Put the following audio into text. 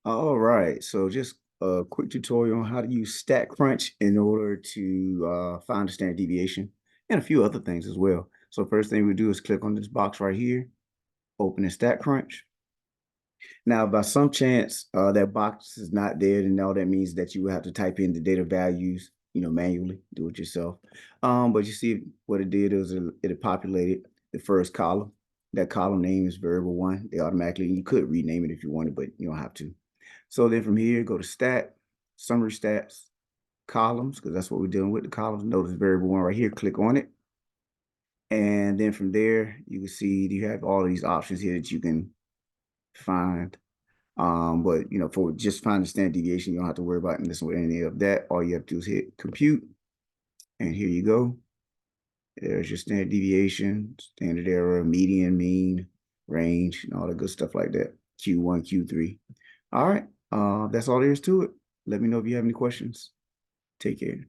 All right, so just a quick tutorial on how to use StatCrunch in order to find the standard deviation and a few other things as well. So first thing we do is click on this box right here, open the StatCrunch. Now, by some chance, that box is not there, and all that means that you will have to type in the data values, manually, do it yourself. But you see what it did is it populated the first column. That column name is variable one. They automatically, you could rename it if you wanted, but you don't have to. So then from here, go to stat, summary stats, columns, because that's what we're dealing with, the columns. Notice variable one right here, click on it. And then from there, you can see you have all of these options here that you can find. But for just finding standard deviation, you don't have to worry about messing with any of that. All you have to do is hit compute, and here you go. There's your standard deviation, standard error, median, mean, range, and all the good stuff like that. Q1, Q3. All right. That's all there is to it. Let me know if you have any questions. Take care.